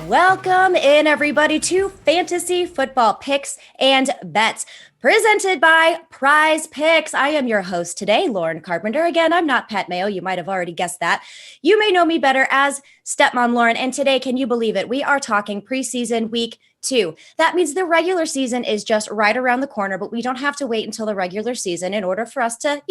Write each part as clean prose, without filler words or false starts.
Welcome in, everybody, to Fantasy Football Picks and Bets, presented by PrizePicks. I am your host today, Lauren Carpenter. Again, I'm not Pat Mayo. You might have already guessed that. You may know me better as Stepmom Lauren. And today, can you believe it? We are talking preseason week 2. That means the regular season is just right around the corner, but we don't have to wait until the regular season in order for us to,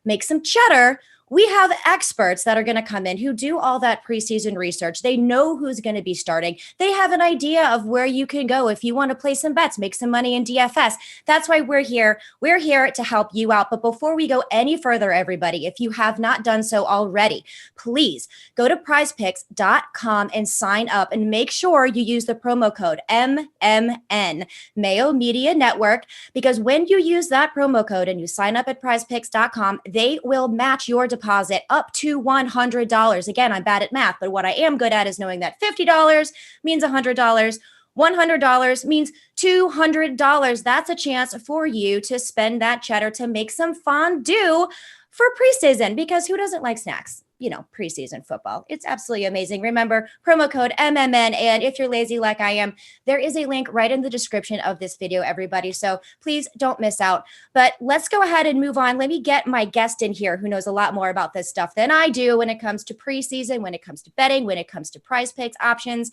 make some cheddar. We have experts that are going to come in who do all that preseason research. They know who's going to be starting. They have an idea of where you can go if you want to play some bets, make some money in DFS. That's why we're here. We're here to help you out. But before we go any further, everybody, if you have not done so already, please go to prizepicks.com and sign up and make sure you use the promo code MMN, Mayo Media Network, because when you use that promo code and you sign up at prizepicks.com, they will match your deposit up to $100. Again, I'm bad at math, but what I am good at is knowing that $50 means $100. $100 means $200. That's a chance for you to spend that cheddar to make some fondue for preseason, because who doesn't like snacks? Preseason football. It's absolutely amazing. Remember, promo code MMN. And if you're lazy like I am, there is a link right in the description of this video, everybody. So please don't miss out. But let's go ahead and move on. Let me get my guest in here who knows a lot more about this stuff than I do when it comes to preseason, when it comes to betting, when it comes to prize picks options.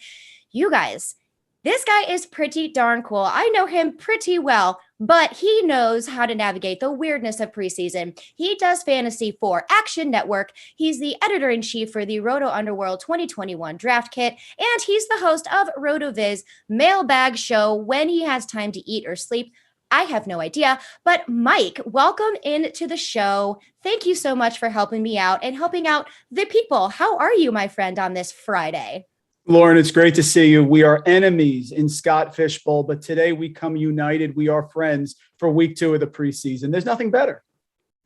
You guys, this guy is pretty darn cool. I know him pretty well, but he knows how to navigate the weirdness of preseason. He does fantasy for Action Network. He's the editor-in-chief for the Roto Underworld 2021 Draft Kit, and he's the host of RotoViz Mailbag Show when he has time to eat or sleep. I have no idea. But Mike, welcome into the show. Thank you so much for helping me out and helping out the people. How are you, my friend, on this Friday? Lauren, it's great to see you. We are enemies in Scott Fishbowl, but today we come united. We are friends for week 2 of the preseason. There's nothing better.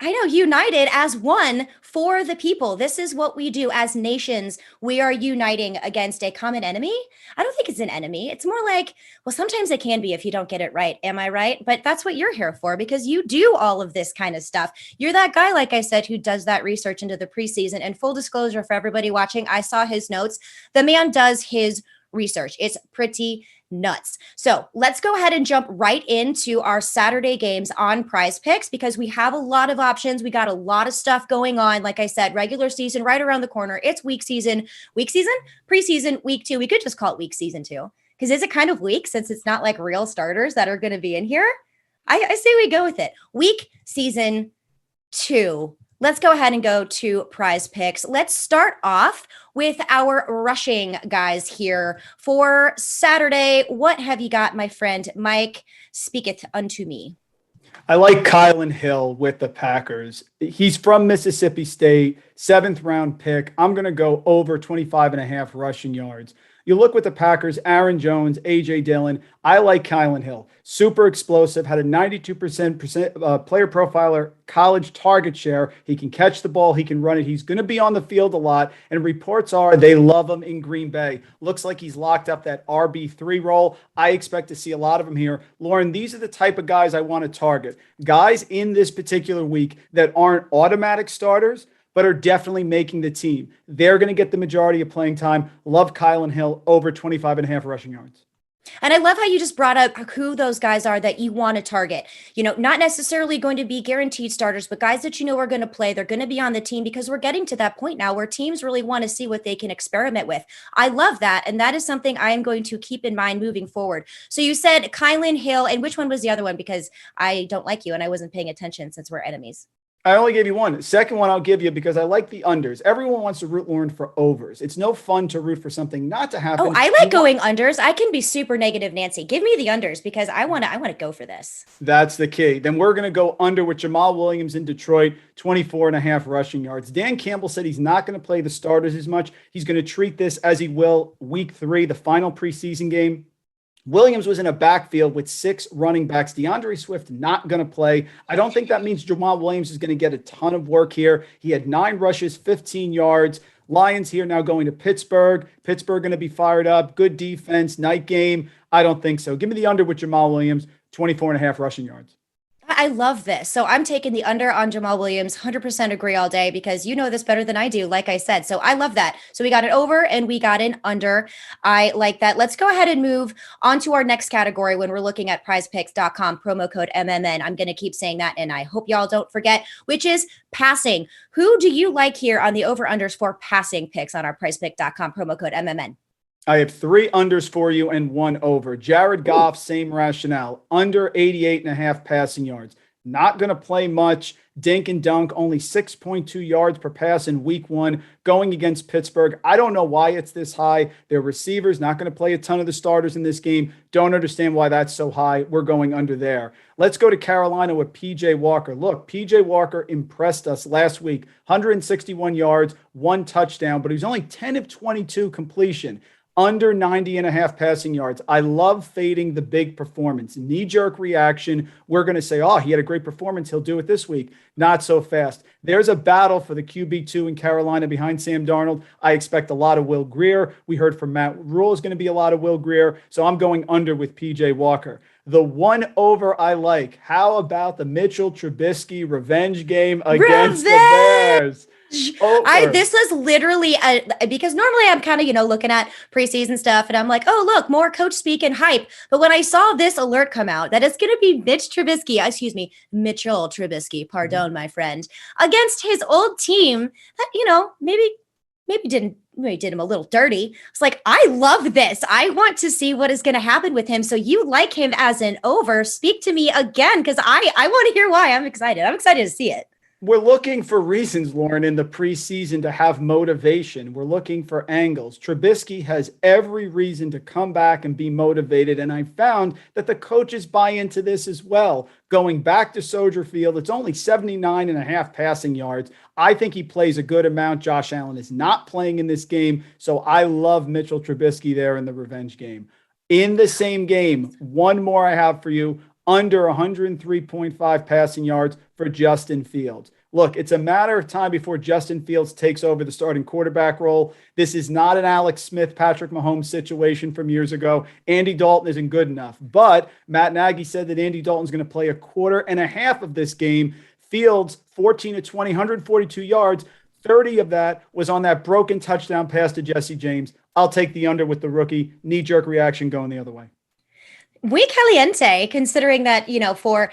I know, united as one for the people. This is what we do as nations. We are uniting against a common enemy. I don't think it's an enemy. It's more like, well, sometimes it can be if you don't get it right. Am I right? But that's what you're here for, because you do all of this kind of stuff. You're that guy, like I said, who does that research into the preseason. And full disclosure for everybody watching, I saw his notes. The man does his research. It's pretty nuts. So let's go ahead and jump right into our Saturday games on PrizePicks, because we have a lot of options. We got a lot of stuff going on. Like I said, regular season right around the corner. It's preseason, week 2. We could just call it week season 2, because is it kind of weak since it's not like real starters that are going to be in here? I say we go with it. Week season 2. Let's go ahead and go to PrizePicks. Let's start off with our rushing guys here for Saturday. What have you got, my friend? Mike, speaketh unto me. I like Kylan Hill with the Packers. He's from Mississippi State, 7th round pick. I'm going to go over 25.5 rushing yards. You look with the Packers, Aaron Jones, A.J. Dillon. I like Kylan Hill. Super explosive, had a 92% player profiler college target share. He can catch the ball. He can run it. He's going to be on the field a lot. And reports are they love him in Green Bay. Looks like he's locked up that RB3 role. I expect to see a lot of him here. Lauren, these are the type of guys I want to target. Guys in this particular week that aren't automatic starters, but are definitely making the team. They're going to get the majority of playing time. Love Kylan Hill over 25.5 rushing yards. And I love how you just brought up who those guys are that you want to target. Not necessarily going to be guaranteed starters, but guys that are going to play. They're going to be on the team, because we're getting to that point now where teams really want to see what they can experiment with. I love that. And that is something I am going to keep in mind moving forward. So you said Kylan Hill, and which one was the other one? Because I don't like you and I wasn't paying attention since we're enemies. I only gave you one. Second one I'll give you because I like the unders. Everyone wants to root, Lauren, for overs. It's no fun to root for something not to happen. Oh, I like going unders. I can be super negative, Nancy. Give me the unders because I want to go for this. That's the key. Then we're going to go under with Jamal Williams in Detroit, 24.5 rushing yards. Dan Campbell said he's not going to play the starters as much. He's going to treat this as he will week 3, the final preseason game. Williams was in a backfield with 6 running backs. DeAndre Swift not going to play. I don't think that means Jamal Williams is going to get a ton of work here. He had 9 rushes, 15 yards. Lions here now going to Pittsburgh. Pittsburgh going to be fired up. Good defense, night game. I don't think so. Give me the under with Jamal Williams, 24.5 rushing yards. I love this. So I'm taking the under on Jamal Williams, 100% agree all day because you know this better than I do, like I said. So I love that. So we got an over and we got an under. I like that. Let's go ahead and move on to our next category when we're looking at prizepicks.com, promo code MMN. I'm going to keep saying that and I hope y'all don't forget, which is passing. Who do you like here on the over-unders for passing picks on our prizepick.com, promo code MMN? I have 3 unders for you and 1 over. Jared Goff, same rationale. Under 88.5 passing yards. Not going to play much. Dink and dunk, only 6.2 yards per pass in week 1 going against Pittsburgh. I don't know why it's this high. Their receivers not going to play a ton of the starters in this game. Don't understand why that's so high. We're going under there. Let's go to Carolina with PJ Walker. Look, PJ Walker impressed us last week. 161 yards, 1 touchdown, but he was only 10 of 22 completion. Under 90.5 passing yards. I love fading the big performance. Knee-jerk reaction. We're going to say, oh, he had a great performance. He'll do it this week. Not so fast. There's a battle for the QB2 in Carolina behind Sam Darnold. I expect a lot of Will Grier. We heard from Matt Rule is going to be a lot of Will Grier. So I'm going under with PJ Walker. The 1 over I like. How about the Mitchell Trubisky revenge game against the Bears? This was literally because normally I'm kind of, looking at preseason stuff and I'm like, oh, look, more coach speak and hype. But when I saw this alert come out that it's going to be Mitchell Trubisky, pardon, my friend, against his old team that, maybe did him a little dirty. It's like, I love this. I want to see what is going to happen with him. So you like him as an over. Speak to me again because I want to hear why. I'm excited. I'm excited to see it. We're looking for reasons, Lauren, in the preseason to have motivation. We're looking for angles. Trubisky has every reason to come back and be motivated, and I found that the coaches buy into this as well. Going back to Soldier Field, it's only 79.5 passing yards. I think he plays a good amount. Josh Allen is not playing in this game, so I love Mitchell Trubisky there in the revenge game. In the same game, one more I have for you. Under 103.5 passing yards for Justin Fields. Look, it's a matter of time before Justin Fields takes over the starting quarterback role. This is not an Alex Smith, Patrick Mahomes situation from years ago. Andy Dalton isn't good enough. But Matt Nagy said that Andy Dalton's going to play a quarter and a half of this game. Fields, 14 of 20, 142 yards. 30 of that was on that broken touchdown pass to Jesse James. I'll take the under with the rookie. Knee-jerk reaction going the other way. Muy caliente, considering that, for,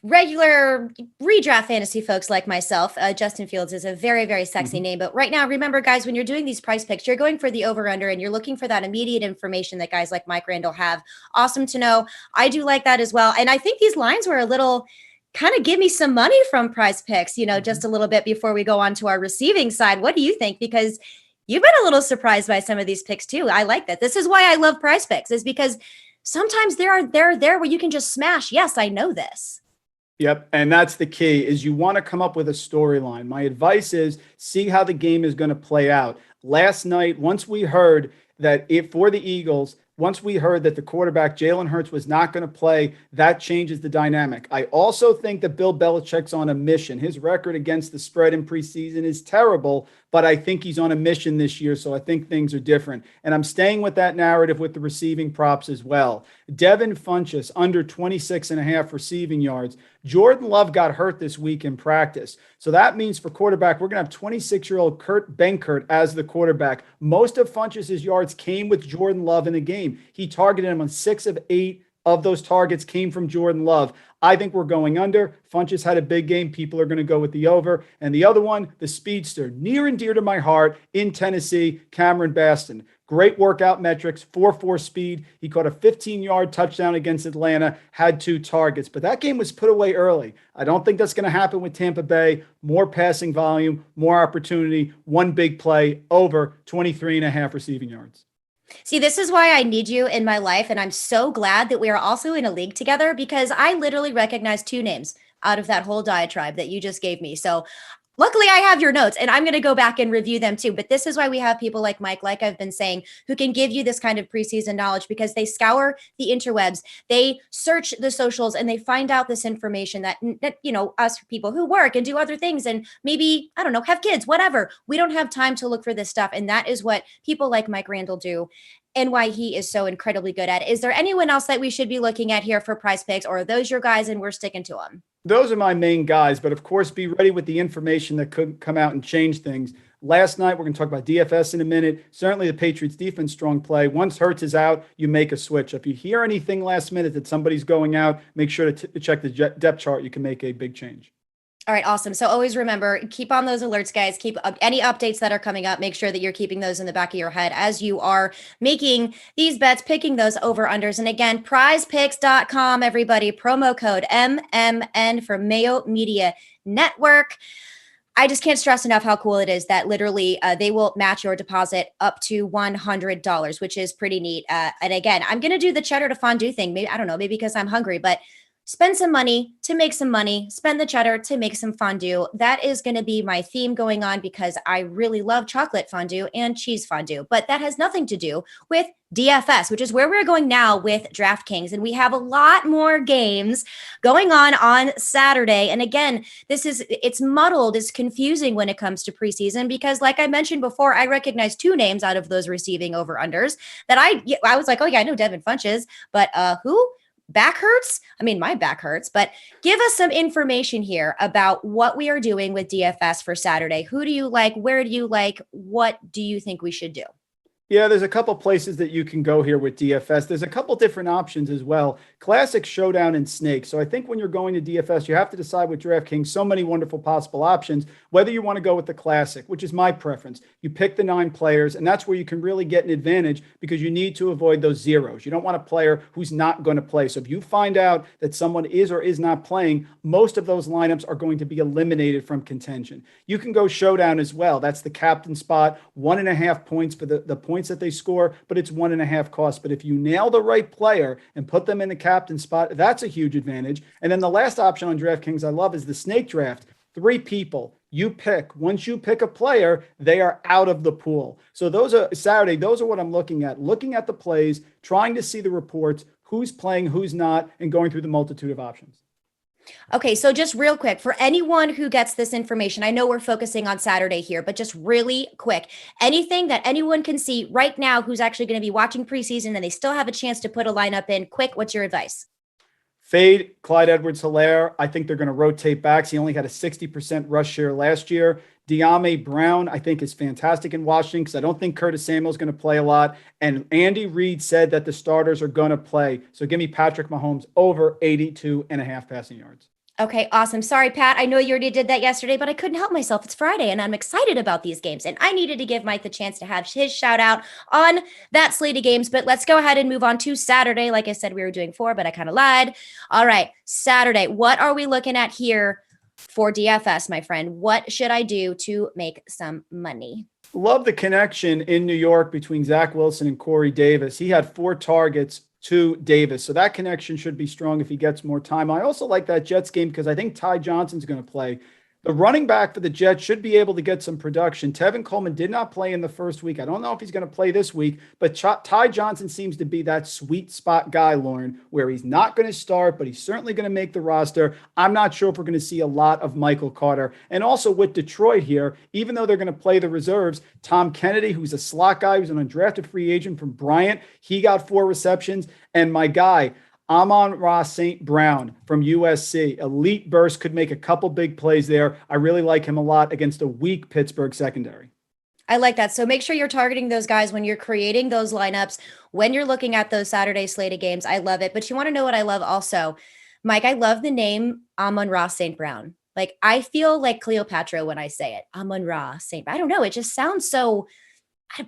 regular redraft fantasy folks like myself, Justin Fields is a very, very sexy name. But right now, remember, guys, when you're doing these price picks, you're going for the over-under and you're looking for that immediate information that guys like Mike Randle have. Awesome to know. I do like that as well. And I think these lines were a little kind of give me some money from Prize Picks, just a little bit before we go on to our receiving side. What do you think? Because you've been a little surprised by some of these picks too. I like that. This is why I love Prize Picks, is because sometimes they're there where you can just smash. Yes, I know this. Yep. And that's the key, is you want to come up with a storyline. My advice is see how the game is going to play out. Last night, once we heard that for the Eagles, once we heard that the quarterback, Jalen Hurts, was not going to play, that changes the dynamic. I also think that Bill Belichick's on a mission. His record against the spread in preseason is terrible, but I think he's on a mission this year, so I think things are different. And I'm staying with that narrative with the receiving props as well. Devin Funchess, under 26.5 receiving yards. Jordan Love got hurt this week in practice. So that means for quarterback, we're going to have 26-year-old Kurt Benkert as the quarterback. Most of Funchess' yards came with Jordan Love in the game. He targeted him on 6 of 8 of those targets came from Jordan Love. I think we're going under. Funchess had a big game. People are going to go with the over. And the other one, the speedster, near and dear to my heart in Tennessee, Cameron Baston. Great workout metrics, 4.4 speed. He caught a 15-yard touchdown against Atlanta, had 2 targets. But that game was put away early. I don't think that's going to happen with Tampa Bay. More passing volume, more opportunity, one big play, over 23.5 receiving yards. See, this is why I need you in my life. And I'm so glad that we are also in a league together, because I literally recognize 2 names out of that whole diatribe that you just gave me. So luckily I have your notes and I'm going to go back and review them too. But this is why we have people like Mike, like I've been saying, who can give you this kind of preseason knowledge, because they scour the interwebs, they search the socials, and they find out this information that us people who work and do other things and maybe, I don't know, have kids, whatever. We don't have time to look for this stuff. And that is what people like Mike Randle do. and why he is so incredibly good at it. Is there anyone else that we should be looking at here for PrizePicks, or are those your guys and we're sticking to them? Those are my main guys, but of course, be ready with the information that could come out and change things. Last night, we're going to talk about DFS in a minute. Certainly, the Patriots defense strong play. Once Hurts is out, you make a switch. If you hear anything last minute that somebody's going out, make sure to check the depth chart. You can make a big change. All right, awesome. So always remember, keep on those alerts, guys. Keep up any updates that are coming up. Make sure that you're keeping those in the back of your head as you are making these bets, picking those over-unders. And again, prizepicks.com, everybody. Promo code MMN for Mayo Media Network. I just can't stress enough how cool it is that literally they will match your deposit up to $100, which is pretty neat. And again, I'm going to do the cheddar to fondue thing. Maybe, I don't know, maybe because I'm hungry, but spend some money to make some money, spend the cheddar to make some fondue. That is going to be my theme going on because I really love chocolate fondue and cheese fondue, but that has nothing to do with DFS, which is where we're going now with DraftKings. And we have a lot more games going on Saturday. And again, it's muddled, it's confusing when it comes to preseason because like I mentioned before, I recognize two names out of those receiving over unders that I was like, oh yeah, I know Devin Funches, but who? Back hurts? I mean, my back hurts, but give us some information here about what we are doing with DFS for Saturday. Who do you like? Where do you like? What do you think we should do? Yeah, there's a couple places that you can go here with DFS. There's a couple different options as well. Classic, Showdown, and Snake. So I think when you're going to DFS, you have to decide with DraftKings, so many wonderful possible options, whether you want to go with the Classic, which is my preference. You pick the 9 players, and that's where you can really get an advantage because you need to avoid those zeros. You don't want a player who's not going to play. So if you find out that someone is or is not playing, most of those lineups are going to be eliminated from contention. You can go Showdown as well. That's the captain spot, 1.5 points for the points that they score, but it's 1.5 cost. But if you nail the right player and put them in the captain spot, that's a huge advantage. And then the last option on DraftKings I love is the snake draft. 3 people you pick. Once you pick a player, they are out of the pool. So those are Saturday. Those are what I'm looking at the plays, trying to see the reports, who's playing, who's not, and going through the multitude of options. Okay, so just real quick, for anyone who gets this information, I know we're focusing on Saturday here, but just really quick, anything that anyone can see right now who's actually going to be watching preseason and they still have a chance to put a lineup in, quick, what's your advice? Fade Clyde Edwards-Helaire. I think they're going to rotate backs. He only had a 60% rush share last year. De'Ami Brown, I think, is fantastic in Washington because I don't think Curtis Samuel's going to play a lot. And Andy Reid said that the starters are going to play. So give me Patrick Mahomes over 82.5 passing yards. Okay, awesome. Sorry, Pat. I know you already did that yesterday, but I couldn't help myself. It's Friday, and I'm excited about these games. And I needed to give Mike the chance to have his shout out on that slate of games. But let's go ahead and move on to Saturday. Like I said, we were doing 4, but I kind of lied. All right, Saturday. What are we looking at here for DFS, my friend? What should I do to make some money? Love the connection in New York between Zach Wilson and Corey Davis. He had 4 targets to Davis. So that connection should be strong if he gets more time. I also like that Jets game because I think Ty Johnson's going to play. The running back for the Jets should be able to get some production. Tevin Coleman did not play in the first week. I don't know if he's going to play this week, but Ty Johnson seems to be that sweet spot guy, Lauren, where he's not going to start, but he's certainly going to make the roster. I'm not sure if we're going to see a lot of Michael Carter. And also with Detroit here, even though they're going to play the reserves, Tom Kennedy, who's a slot guy, who's an undrafted free agent from Bryant, he got 4 receptions. And my guy, Amon-Ra St. Brown from USC. Elite burst, could make a couple big plays there. I really like him a lot against a weak Pittsburgh secondary. I like that. So make sure you're targeting those guys when you're creating those lineups, when you're looking at those Saturday slate of games. I love it. But you want to know what I love also? Mike, I love the name Amon-Ra St. Brown. Like, I feel like Cleopatra when I say it. Amon-Ra St. Brown. I don't know. It just sounds so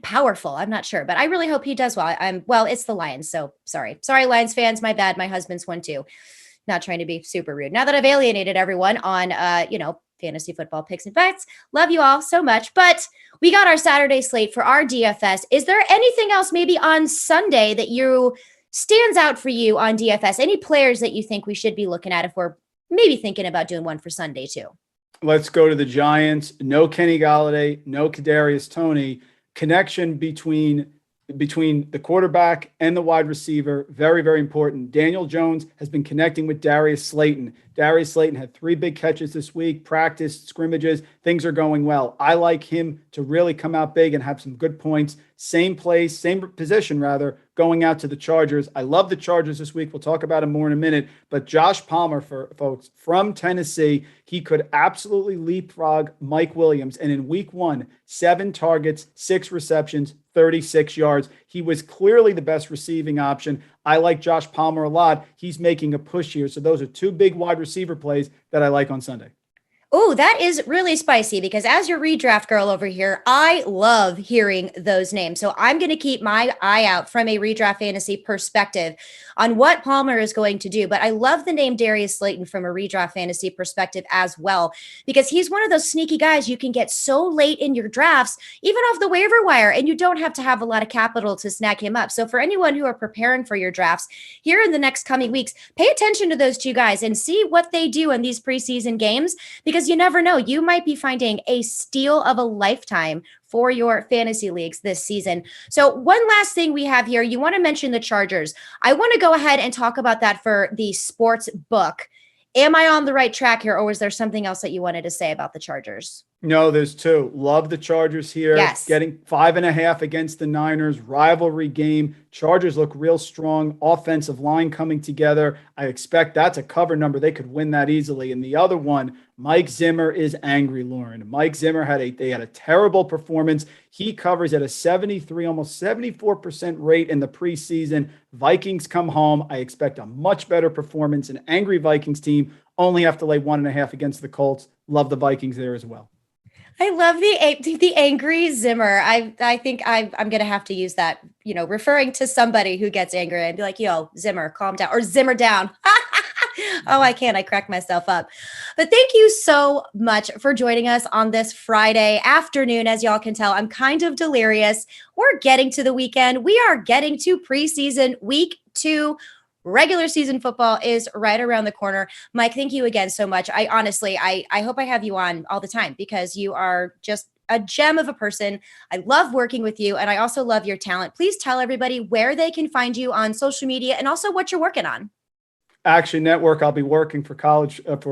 powerful. I'm not sure, but I really hope he does well. Well, it's the Lions. So sorry, Lions fans. My bad. My husband's one too. Not trying to be super rude. Now that I've alienated everyone on, fantasy football picks and bets, love you all so much, but we got our Saturday slate for our DFS. Is there anything else maybe on Sunday that stands out for you on DFS? Any players that you think we should be looking at if we're maybe thinking about doing one for Sunday too? Let's go to the Giants. No Kenny Golladay, no Kadarius Toney. Connection between between the quarterback and the wide receiver. Very, very important. Daniel Jones has been connecting with Darius Slayton. Darius Slayton had 3 big catches this week, practice, scrimmages. Things are going well. I like him to really come out big and have some good points. Same place, same position rather, going out to the Chargers. I love the Chargers this week. We'll talk about him more in a minute. But Josh Palmer, for folks, from Tennessee, he could absolutely leapfrog Mike Williams. And in week 1, 7 targets, 6 receptions, 36 yards. He was clearly the best receiving option. I like Josh Palmer a lot. He's making a push here. So those are 2 big wide receiver plays that I like on Sunday. Oh, that is really spicy because as your redraft girl over here, I love hearing those names. So I'm going to keep my eye out from a redraft fantasy perspective on what Palmer is going to do. But I love the name Darius Slayton from a redraft fantasy perspective as well, because he's one of those sneaky guys you can get so late in your drafts, even off the waiver wire, and you don't have to have a lot of capital to snag him up. So for anyone who are preparing for your drafts here in the next coming weeks, pay attention to those 2 guys and see what they do in these preseason games, because you never know. You might be finding a steal of a lifetime for your fantasy leagues this season. So one last thing we have here, you want to mention the Chargers. I want to go ahead and talk about that for the sports book. Am I on the right track here, or was there something else that you wanted to say about the Chargers? No, there's 2. Love the Chargers here. Yes. Getting 5.5 against the Niners. Rivalry game. Chargers look real strong. Offensive line coming together. I expect that's a cover number. They could win that easily. And the other one, Mike Zimmer is angry, Lauren. Mike Zimmer had a terrible performance. He covers at a 73, almost 74% rate in the preseason. Vikings come home. I expect a much better performance. An angry Vikings team only have to lay 1.5 against the Colts. Love the Vikings there as well. I love the angry Zimmer. I think I'm going to have to use that, referring to somebody who gets angry and be like, yo, Zimmer, calm down, or Zimmer down. Oh, I can't. I crack myself up. But thank you so much for joining us on this Friday afternoon. As y'all can tell, I'm kind of delirious. We're getting to the weekend. We are getting to preseason week 2. Regular season football is right around the corner. Mike, thank you again so much. I honestly hope I have you on all the time because you are just a gem of a person. I love working with you, and I also love your talent. Please tell everybody where they can find you on social media and also what you're working on. Action Network. I'll be working for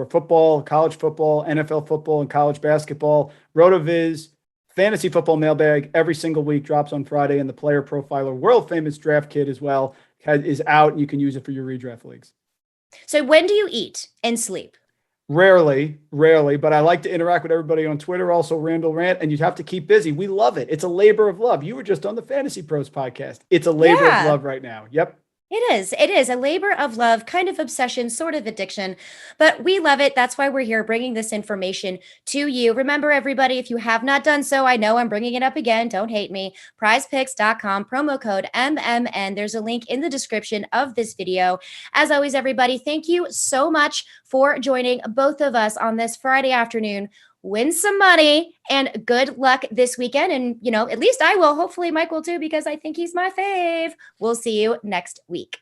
football, college football, NFL football, and college basketball. RotoViz, fantasy football mailbag every single week drops on Friday, and the Player Profiler, world famous draft kit as well, is out, and you can use it for your redraft leagues. So when do you eat and sleep? Rarely, but I like to interact with everybody on Twitter, also Randle Rant, and you have to keep busy. We love it. It's a labor of love. You were just on the Fantasy Pros podcast. It's a labor of love right now. Yep. It is a labor of love, kind of obsession, sort of addiction, but we love it. That's why we're here bringing this information to you. Remember, everybody, if you have not done so, I know I'm bringing it up again. Don't hate me. PrizePicks.com, promo code MMN. There's a link in the description of this video. As always, everybody, thank you so much for joining both of us on this Friday afternoon. Win some money and good luck this weekend. And, at least I will. Hopefully Mike will too, because I think he's my fave. We'll see you next week.